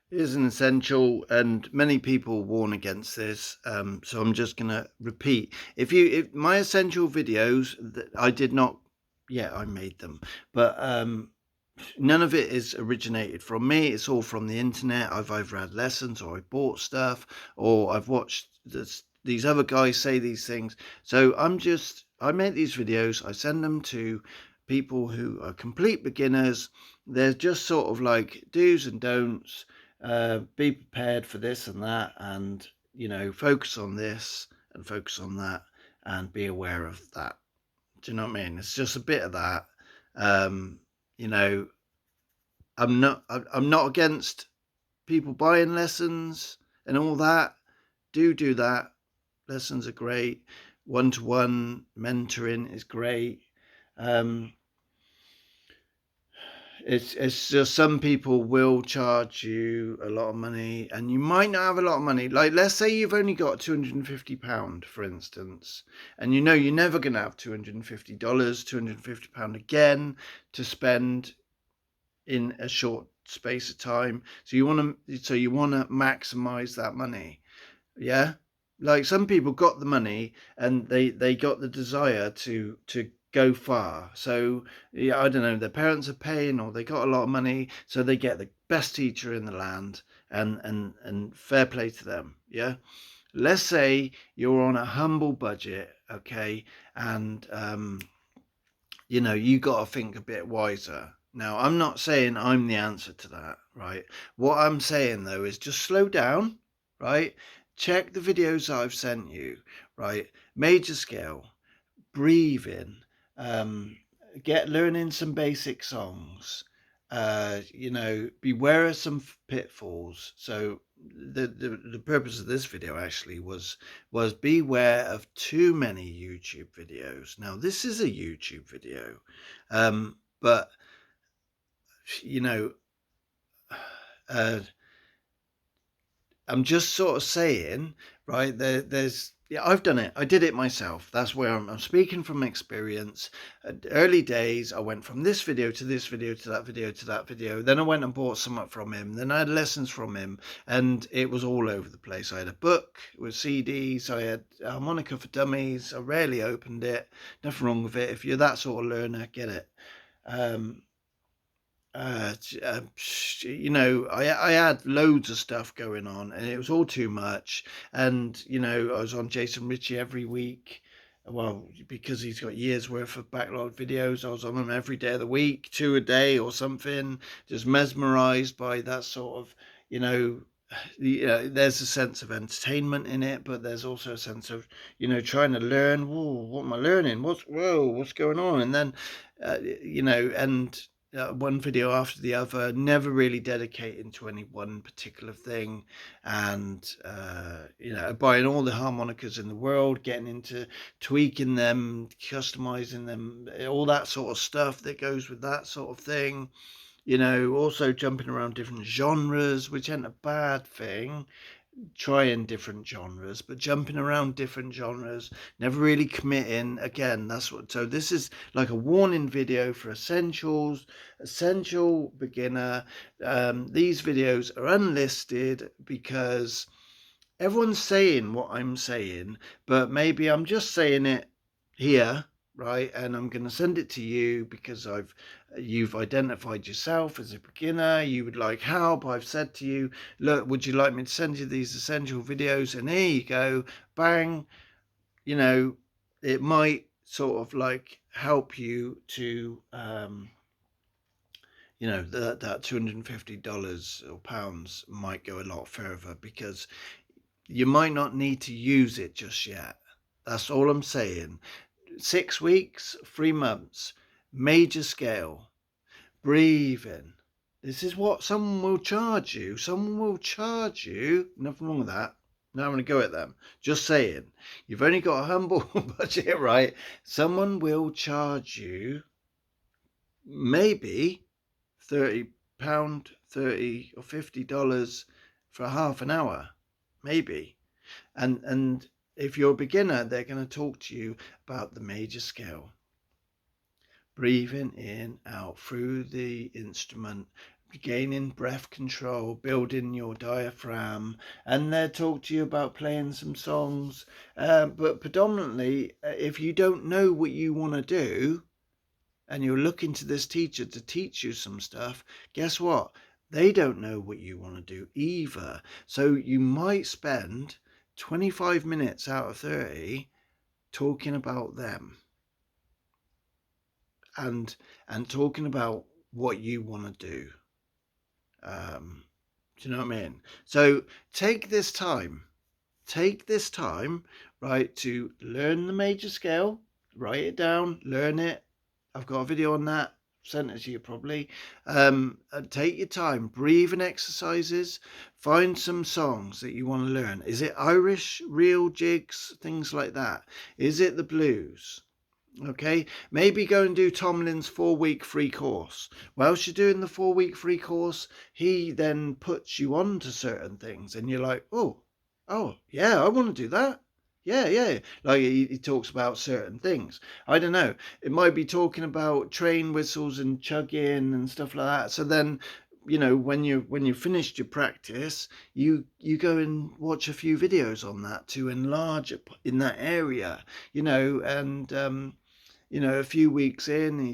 is an essential, and many people warn against this. So I'm just going to repeat. If my essential videos that I did not, yeah, I made them, but none of it is originated from me. It's all from the internet. I've either had lessons, or I bought stuff, or I've watched these other guys say these things. So I make these videos. I send them to people who are complete beginners. They're just sort of like do's and don'ts. Be prepared for this and that, and focus on this and focus on that, and be aware of that. Do you know what I mean? It's just a bit of that. Um, you know, I'm not against people buying lessons and all that. Do that. Lessons are great. One-to-one mentoring is great. Um, it's just some people will charge you a lot of money, and you might not have a lot of money. Like, let's say you've only got £250, for instance, and you're never going to have $250, £250 again to spend in a short space of time. So you want to maximize that money. Yeah. Like, some people got the money, and they got the desire to go far. So yeah, I don't know, their parents are paying, or they got a lot of money, so they get the best teacher in the land, and fair play to them. Yeah. Let's say you're on a humble budget, okay, and you got to think a bit wiser. Now, I'm not saying I'm the answer to that, right? What I'm saying, though, is just slow down, right? Check the videos I've sent you, right? Major scale, breathe in, um, get learning some basic songs, beware of some pitfalls. So the purpose of this video actually was beware of too many YouTube videos. Now, this is a YouTube video, but you know uh, I'm just sort of saying, right? There's yeah, I've done it. I did it myself. That's where I'm speaking from experience. At early days, I went from this video to this video to that video to that video. Then I went and bought some up from him. Then I had lessons from him, and it was all over the place. I had a book with CDs. I had a harmonica for dummies. I rarely opened it. Nothing wrong with it. If you're that sort of learner, get it. Um, uh, I had loads of stuff going on, and it was all too much. And I was on Jason Ritchie every week. Well, because he's got years worth of backlog videos, I was on him every day of the week, two a day or something. Just mesmerized by that sort of, you know. There's a sense of entertainment in it, but there's also a sense of, trying to learn. Whoa, what am I learning? What's going on? And then, and one video after the other, never really dedicating to any one particular thing, and buying all the harmonicas in the world, getting into tweaking them, customizing them, all that sort of stuff that goes with that sort of thing. Also jumping around different genres, which ain't a bad thing, trying different genres, but jumping around different genres, never really committing. Again, that's what. So this is like a warning video for essential beginner. These videos are unlisted because everyone's saying what I'm saying, but maybe I'm just saying it here, right? And I'm going to send it to you because you've identified yourself as a beginner. You would like help. I've said to you, look, would you like me to send you these essential videos? And here you go, bang. It might sort of like help you to that $250 or pounds might go a lot further, because you might not need to use it just yet. That's all I'm saying. 6 weeks, 3 months, major scale, breathe in. This is what someone will charge you. Someone will charge you. Nothing wrong with that. Now I'm going to go at them. Just saying. You've only got a humble budget, right? Someone will charge you maybe £30, 30 or $50 for half an hour. Maybe. And if you're a beginner, they're going to talk to you about the major scale. Breathing in, out through the instrument, gaining breath control, building your diaphragm, and they'll talk to you about playing some songs. But predominantly, if you don't know what you want to do and you're looking to this teacher to teach you some stuff, guess what? They don't know what you want to do either. So you might spend 25 minutes out of 30 talking about them and talking about what you want to do. Do you know what I mean? So take this time, right, to learn the major scale, write it down, learn it. I've got a video on that, sent it to you probably. And take your time, breathing exercises, find some songs that you want to learn. Is it Irish, reel jigs, things like that? Is it the blues? Okay, maybe go and do Tomlin's 4-week free course. Whilst you're doing the 4-week free course, he then puts you on to certain things, and you're like, oh, yeah, I want to do that. Yeah. Like he talks about certain things. I don't know. It might be talking about train whistles and chugging and stuff like that. So then, when you finished your practice, you go and watch a few videos on that to enlarge it in that area. And a few weeks in,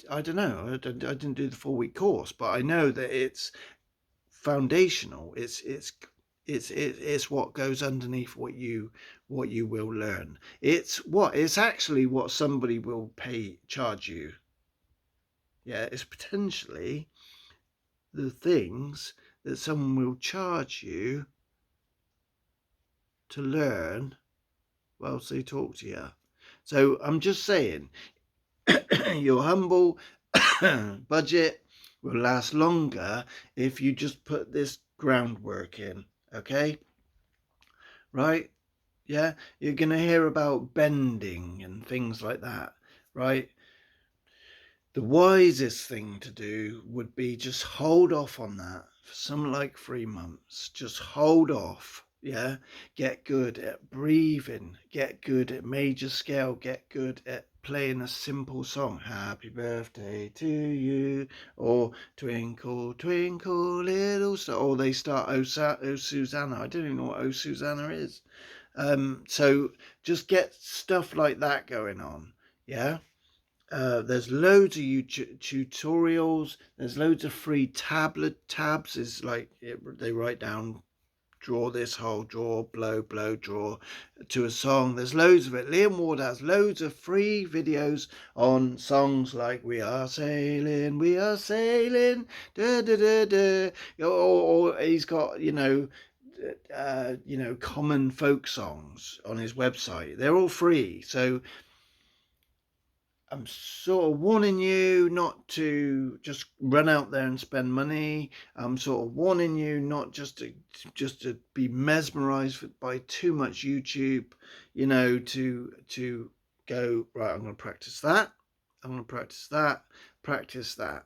I don't know. I didn't do the 4-week course, but I know that it's foundational. It's what goes underneath what you will learn. It's actually what somebody will charge you. Yeah, it's potentially the things that someone will charge you to learn whilst they talk to you. So I'm just saying, your humble budget will last longer if you just put this groundwork in. Okay, right? Yeah, you're gonna hear about bending and things like that, right? The wisest thing to do would be just hold off on that for something like 3 months. Just hold off. Yeah, get good at breathing, get good at major scale, get good at playing a simple song, happy birthday to you, or twinkle twinkle little star, or they start oh Susanna. I don't even know what oh Susanna is. So just get stuff like that going on. Yeah. There's loads of YouTube tutorials. There's loads of free tabs. Is like they write down, draw this hole, draw, blow, draw to a song. There's loads of it. Liam Ward has loads of free videos on songs like We Are Sailing, da da da da. Or he's got common folk songs on his website. They're all free. So I'm sort of warning you not to just run out there and spend money. I'm sort of warning you not just to be mesmerized by too much YouTube, to go, right, I'm going to practice that. I'm going to practice that.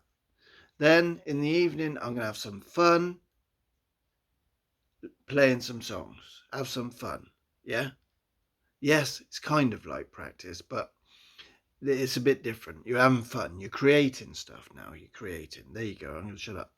Then in the evening, I'm going to have some fun playing some songs. Have some fun. Yeah. Yes, it's kind of like practice, but it's a bit different. You're having fun. You're creating stuff now. You're creating. There you go. I'm going to shut up.